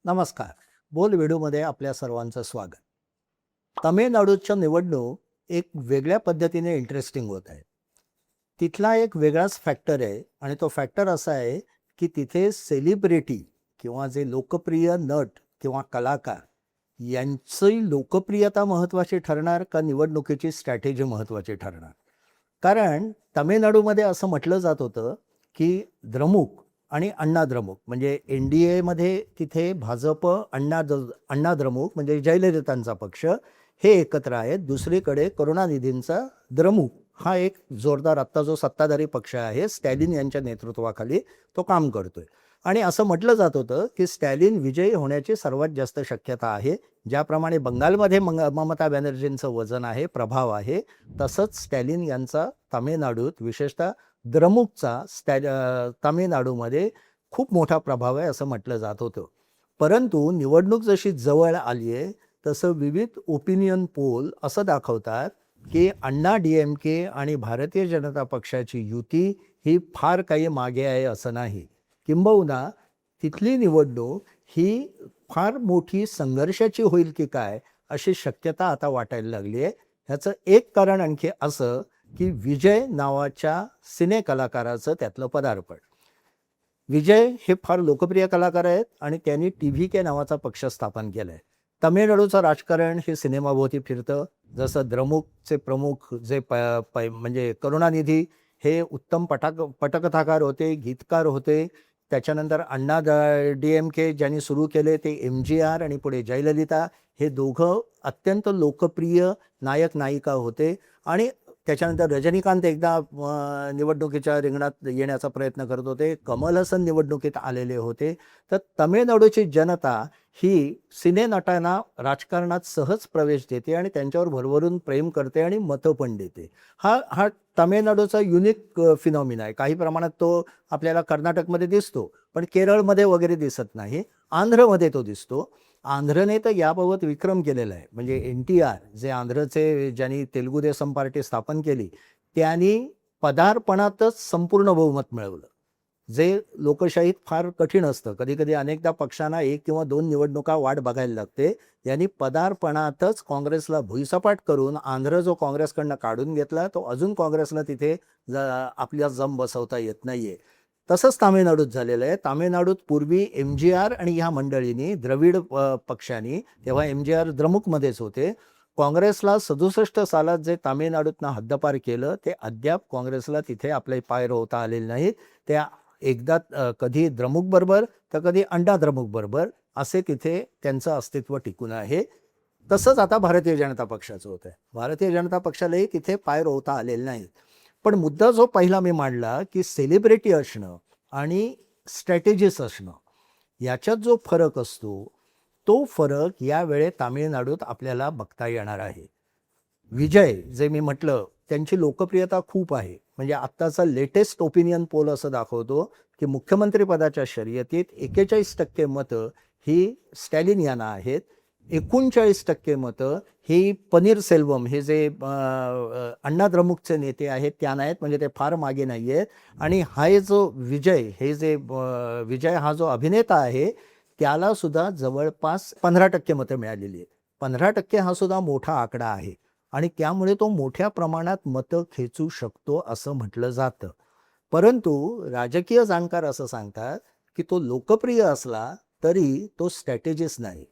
नमस्कार. बोल व्हिडिओमध्ये आपल्या सर्वांचं स्वागत. तामिळनाडूच्या निवडणूक एक वेगळ्या पद्धतीने इंटरेस्टिंग होत आहे. तिथला एक वेगळाच फॅक्टर आहे आणि तो फॅक्टर असा आहे, की तिथे सेलिब्रिटी किंवा जे लोकप्रिय नट किंवा कलाकार यांची लोकप्रियता महत्त्वाची ठरणार का निवडणुकीची स्ट्रॅटेजी महत्त्वाची ठरणार? कारण तामिळनाडूमध्ये असं म्हटलं जात होतं, की द्रमुक आणि अण्णा द्रमुक म्हणजे एन-डी-एमध्ये तिथे भाजप, अण्णा द्रमुक म्हणजे जयललितांचा पक्ष हे एकत्र आहेत. दुसरीकडे करुणानिधींचा द्रमुक हा एक जोरदार आत्ता जो सत्ताधारी पक्ष आहे, स्टॅलिन यांच्या नेतृत्वाखाली तो काम करतोय. आणि असं म्हटलं जात होतं, की स्टॅलिन विजयी होण्याची सर्वात जास्त शक्यता आहे. ज्याप्रमाणे बंगालमध्ये ममता बॅनर्जींचं वजन आहे, प्रभाव आहे, तसंच स्टॅलिन यांचा तामिळनाडूत विशेषतः द्रमुकचा तामिळनाडूमध्ये खूप मोठा प्रभाव आहे असं म्हटलं जात होतं. परंतु निवडणूक जशी जवळ आली आहे, तसं विविध ओपिनियन पोल असं दाखवतात, की अण्णा डी-एम-के आणि भारतीय जनता पक्षाची युती ही फार काही मागे आहे असं नाही. किंबहुना तिथली निवडणूक ही फार मोठी संघर्षाची होईल की काय, अशी शक्यता आता वाटायला लागली आहे. ह्याचं एक कारण आणखी असं, की विजय नावाच्या सिने कलाकाराचं त्यातलं पदार्पण. विजय हे फार लोकप्रिय कलाकार आहेत आणि त्यांनी टी-व्ही-के नावाचा पक्ष स्थापन केला आहे. तामिळनाडूचं राजकारण हे सिनेमाभोवती फिरतं. जसं द्रमुकचे प्रमुख जे म्हणजे करुणानिधी हे उत्तम पटकथाकार होते, गीतकार होते. त्याच्यानंतर अण्णा डी-एम-के ज्यांनी सुरू केले ते एम-जी-आर आणि पुढे जयललिता हे दोघं अत्यंत लोकप्रिय नायक-नायिका होते. आणि त्याच्यानंतर रजनीकांत एकदा निवडणुकीच्या रिंगणात येण्याचा प्रयत्न करत होते. कमल हसन निवडणुकीत आलेले होते. तर तामिळनाडूची जनता ही सिने नटांना राजकारणात सहज प्रवेश देते आणि त्यांच्यावर भरभरून प्रेम करते आणि मतं पण देते. हा हा तामिळनाडूचा युनिक फिनॉमिना आहे. काही प्रमाणात तो आपल्याला कर्नाटकमध्ये दिसतो, पण केरळमध्ये वगैरे दिसत नाही. आंध्रमध्ये तो दिसतो. आंध्रने तर याबाबत विक्रम केलेला आहे. म्हणजे एन-टी-आर जे आंध्रचे ज्यांनी तेलुगू देसम पार्टी स्थापन केली, त्यांनी पदार्पणातच संपूर्ण बहुमत मिळवलं. जे लोकशाहीत फार कठीण असतं. कधी-कधी अनेकदा पक्षांना 1 किंवा 2 निवडणुका वाट बघायला लागते. यांनी पदार्पणातच काँग्रेसला भुईसपाट करून आंध्र जो काँग्रेसकडनं काढून घेतला, तो अजून काँग्रेसला तिथे आपला जम बसवता येत नाहीये. तसंच तामिळनाडूत झालेलं आहे. तामिळनाडूत पूर्वी एम-जी-आर आणि ह्या मंडळींनी द्रविड पक्षाने तेव्हा एम-जी-आर द्रमुकमध्येच होते. काँग्रेसला 67 सालात जे तामिळनाडूतनं हद्दपार केलं, ते अद्याप काँग्रेसला तिथे आपले पाय रोवता आलेले नाहीत. त्या एकदा कधी द्रमुकबरोबर तर कधी अण्णा द्रमुकबरोबर असे तिथे त्यांचं अस्तित्व टिकून आहे. तसंच आता भारतीय जनता पक्षाचं होतं आहे. भारतीय जनता पक्षालाही तिथे पाय रोवता आलेले नाहीत. पण मुद्दा जो पहिला मी मांडला, की सेलिब्रिटी असणं आणि स्ट्रॅटेजिस्ट असणं याच्यात जो फरक असतो, तो फरक यावेळी तामिळनाडूत आपल्याला बघता येणार आहे. विजय जे मी म्हटलं त्यांची लोकप्रियता खूप आहे. म्हणजे आत्ताचा लेटेस्ट ओपिनियन पोल असं दाखवतो, की मुख्यमंत्री पदाच्या शर्यतीत 41% मतं ही स्टॅलिन यांना आहेत. 39% मतं ही पनीरसेल्वम हे जे अण्णा द्रमुकचे नेते आहेत त्यांना आहेत. म्हणजे ते फार मागे नाही आहेत. आणि हा जो विजय हे जे विजय हा जो अभिनेता आहे त्याला सुद्धा जवळपास 15% मतं मिळालेली आहेत. 15% हा सुद्धा मोठा आकडा आहे. आणि त्यामुळे तो मोठ्या प्रमाणात मतं खेचू शकतो असं म्हटलं जातं. परंतु राजकीय जाणकार असं सांगतात, की तो लोकप्रिय असला तरी तो स्ट्रॅटेजिस्ट नाही.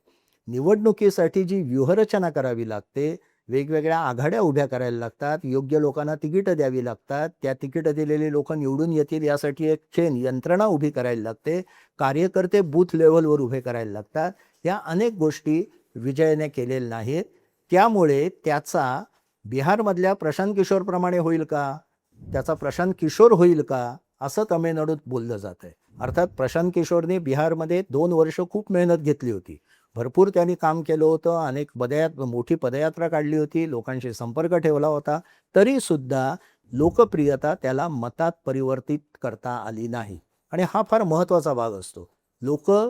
निवडणुकीसाठी जी व्यूहरचना करावी लागते, वेगवेगळ्या आघाड्या उभ्या करायला लागतात, योग्य लोकांना तिकीटं द्यावी लागतात, त्या तिकीटं दिलेली लोकं निवडून येतील यासाठी एक चेन यंत्रणा उभी करायला लागते, कार्यकर्ते बूथ लेव्हलवर उभे करायला लागतात. या अनेक गोष्टी विजयने केलेल्या नाहीत. त्यामुळे त्याचा बिहारमधल्या प्रशांत किशोरप्रमाणे होईल का? त्याचा प्रशांत किशोर होईल का? असं तामिळनाडूत बोललं जात आहे. अर्थात प्रशांत किशोरने बिहारमध्ये 2 वर्ष खूप मेहनत घेतली होती. भरपूर त्यांनी काम केलं होतं. अनेक मोठी पदयात्रा काढली होती. लोकांशी संपर्क ठेवला होता. तरीसुद्धा लोकप्रियता त्याला मतात परिवर्तित करता आली नाही. आणि हा फार महत्त्वाचा भाग असतो. लोकं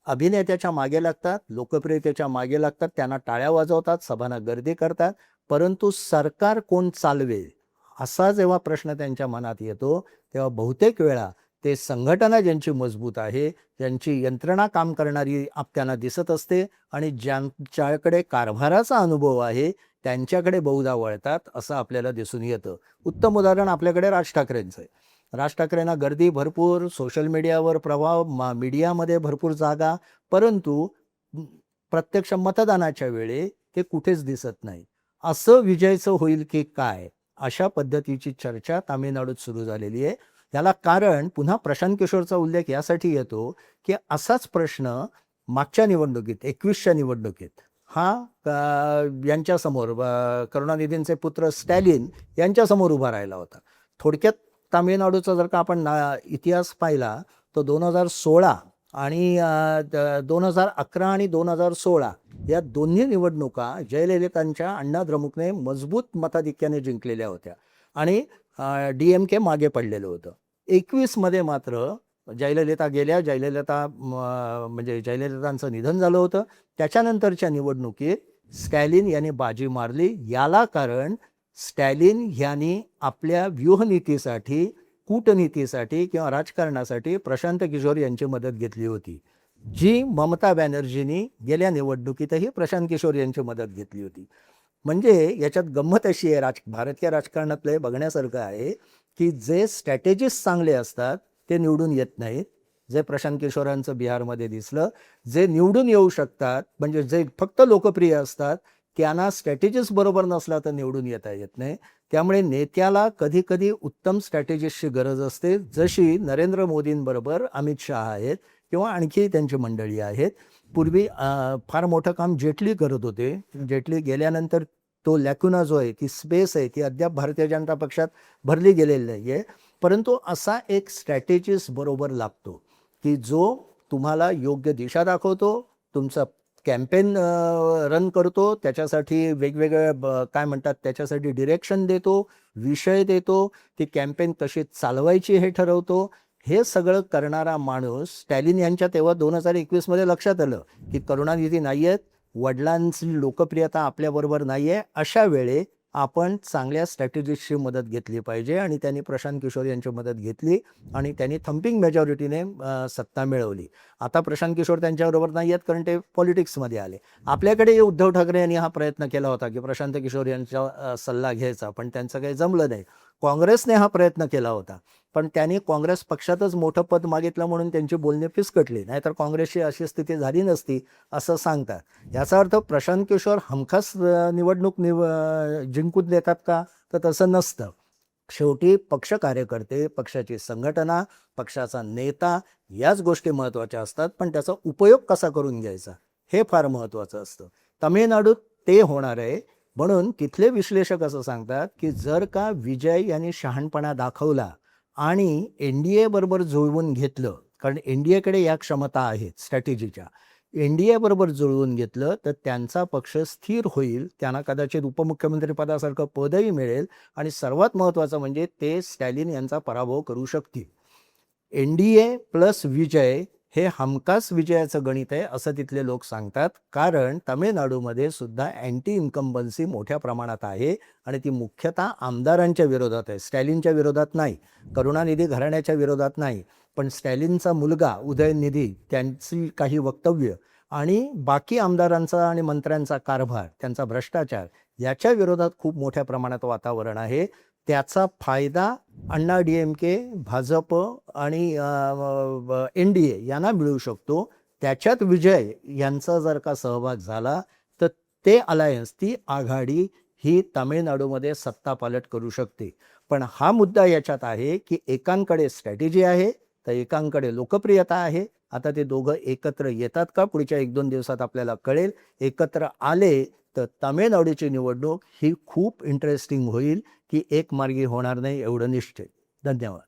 अभिनेत्याच्या मागे लागतात, लोकप्रियतेच्या मागे लागतात, त्यांना टाळ्या वाजवतात, सभांना गर्दी करतात. परंतु सरकार कोण चालवेल? असा जेव्हा प्रश्न त्यांच्या मनात येतो, तेव्हा बहुतेक वेळा ते संघटना ज्यांची मजबूत आहे, ज्यांची यंत्रणा काम करणारी त्यांना दिसत असते आणि ज्यांच्याकडे कारभाराचा अनुभव आहे त्यांच्याकडे बहुधा वळतात असं आपल्याला दिसून येतं. उत्तम उदाहरण आपल्याकडे राज ठाकरेंचं आहे. राज ठाकरेंना गर्दी भरपूर, सोशल मीडियावर प्रभाव, मीडियामध्ये भरपूर जागा, परंतु प्रत्यक्ष मतदानाच्या वेळी ते कुठेच दिसत नाही. असं विजयचं होईल की काय, अशा पद्धतीची चर्चा तामिळनाडूत सुरू झालेली आहे. याला कारण पुन्हा प्रशांत किशोरचा उल्लेख यासाठी येतो की असाच प्रश्न मागच्या निवडणुकीत 21च्या निवडणुकीत हा यांच्यासमोर करुणानिधींचे पुत्र स्टॅलिन यांच्यासमोर उभा राहिला होता. थोडक्यात तामिळनाडूचा जर का आपण इतिहास पाहिला तर 2016 आणि 2011 आणि 2016 या दोन्ही निवडणुका जयललितांच्या अण्णा द्रमुकने मजबूत मताधिक्याने जिंकलेल्या होत्या आणि DMK मागे पडलेलं होतं. 21मध्ये मात्र जयललिता गेल्या, म्हणजे जयललितांचं निधन झालं होतं. त्याच्यानंतरच्या निवडणुकीत स्टॅलिन यांनी बाजी मारली. याला कारण स्टॅलिन यांनी आपल्या व्यूहनीतीसाठी, कूटनीतीसाठी किंवा राजकारणासाठी प्रशांत किशोर यांची मदत घेतली होती, जी ममता बॅनर्जींनी गेल्या निवडणुकीतही प्रशांत किशोर यांची मदत घेतली होती. म्हणजे याच्यात गंमत अशी आहे, भारतीय राजकारणातलं बघण्यासारखं आहे की जे स्ट्रॅटेजिस्ट चांगले असतात ते निवडून येत नाहीत. जे प्रशांत किशोरांचं बिहारमध्ये दिसलं, जे निवडून येऊ शकतात म्हणजे जे फक्त लोकप्रिय असतात त्यांना स्ट्रॅटेजिस्ट बरोबर नसला तर निवडून येता येत नाही. त्यामुळे नेत्याला कधी कधी उत्तम स्ट्रॅटेजिस्टची गरज असते, जशी नरेंद्र मोदींबरोबर अमित शहा आहेत किंवा आणखी त्यांची मंडळी आहेत. पूर्वी फार मोठं काम जेटली करत होते. जेटली गेल्यानंतर तो लॅक्युना जो आहे, ती स्पेस आहे, ती अद्याप भारतीय जनता पक्षात भरली गेलेली नाही आहे. परंतु असा एक स्ट्रॅटेजिस्ट बरोबर लागतो की जो तुम्हाला योग्य दिशा दाखवतो, तुमचा कॅम्पेन रन करतो, त्याच्यासाठी वेगवेगळे काय म्हणतात त्याच्यासाठी डिरेक्शन देतो, विषय देतो, ती कॅम्पेन कशी चालवायची हे ठरवतो. हे सगळं करणारा माणूस स्टॅलिन यांच्या तेव्हा 2021मध्ये लक्षात आलं की करुणानिधी नाही आहेत, वडिलांची लोकप्रियता आपल्याबरोबर नाही आहे. अशा वेळी आपण चांगल्या स्ट्रॅटेजिस्टची मदत घेतली पाहिजे आणि त्यांनी प्रशांत किशोर यांची मदत घेतली आणि त्यांनी थम्पिंग मेजॉरिटीने सत्ता मिळवली. आता प्रशांत किशोर त्यांच्याबरोबर नाही आहेत कारण ते पॉलिटिक्समध्ये आले. आपल्याकडे उद्धव ठाकरे यांनी हा प्रयत्न केला होता की प्रशांत किशोर यांचा सल्ला घ्यायचा, पण त्यांचं काही जमलं नाही. काँग्रेसने हा प्रयत्न केला होता, पण त्यांनी काँग्रेस पक्षातच मोठं पद मागितलं म्हणून त्यांची बोलणी फिसकटली, नाहीतर काँग्रेसची अशी स्थिती झाली नसती असं सांगतात. याचा अर्थ प्रशांत किशोर हमखास निवडणूक जिंकून देतात का, तर तसं नसतं. शेवटी पक्ष कार्यकर्ते, पक्षाची संघटना, पक्षाचा नेता याच गोष्टी महत्त्वाच्या असतात, पण त्याचा उपयोग कसा करून घ्यायचा हे फार महत्त्वाचं असतं. तामिळनाडूत ते होणार आहे. म्हणून तिथले विश्लेषक असं सांगतात की जर का विजय यांनी शहाणपणा दाखवला आणि NDA बरोबर जुळवून घेतलं, कारण NDAकडे या क्षमता आहेत स्ट्रॅटेजीच्या, NDA बरोबर जुळवून घेतलं तर त्यांचा पक्ष स्थिर होईल, त्यांना कदाचित उपमुख्यमंत्री पदासारखं पदही मिळेल आणि सर्वात महत्त्वाचं म्हणजे ते स्टॅलिन यांचा पराभव करू शकतील. NDA प्लस विजय हे हमखास विजयाचं गणित आहे असं तिथले लोक सांगतात, कारण तामिळनाडूमध्ये सुद्धा अँटी इन्कम्बन्सी मोठ्या प्रमाणात आहे आणि ती मुख्यतः आमदारांच्या विरोधात आहे, स्टॅलिनच्या विरोधात नाही, करुणानिधी घराण्याच्या विरोधात नाही. पण स्टॅलिनचा मुलगा उदयनिधी, त्यांची काही वक्तव्य आणि बाकी आमदारांचा आणि मंत्र्यांचा कारभार, त्यांचा भ्रष्टाचार याच्या विरोधात खूप मोठ्या प्रमाणात वातावरण आहे. त्याचा फायदा अण्णा DMK, भाजप आणि NDA यांना मिळू शकतो. त्याच्यात विजय यांचा जर का सहभाग झाला तर ते अलायन्स, ती आघाडी ही तामिळनाडूमध्ये सत्ता पालट करू शकते. पण हा मुद्दा याच्यात आहे की एकांकडे स्ट्रॅटेजी आहे तर एकांकडे लोकप्रियता आहे. आता ते दोघं एकत्र येतात का, पुढच्या 1-2 दिवसात आपल्याला कळेल. एकत्र आले तर तामिळनाडूची निवडणूक ही खूप इंटरेस्टिंग होईल, की एक मार्गी होणार नाही एवढं निश्चित. धन्यवाद.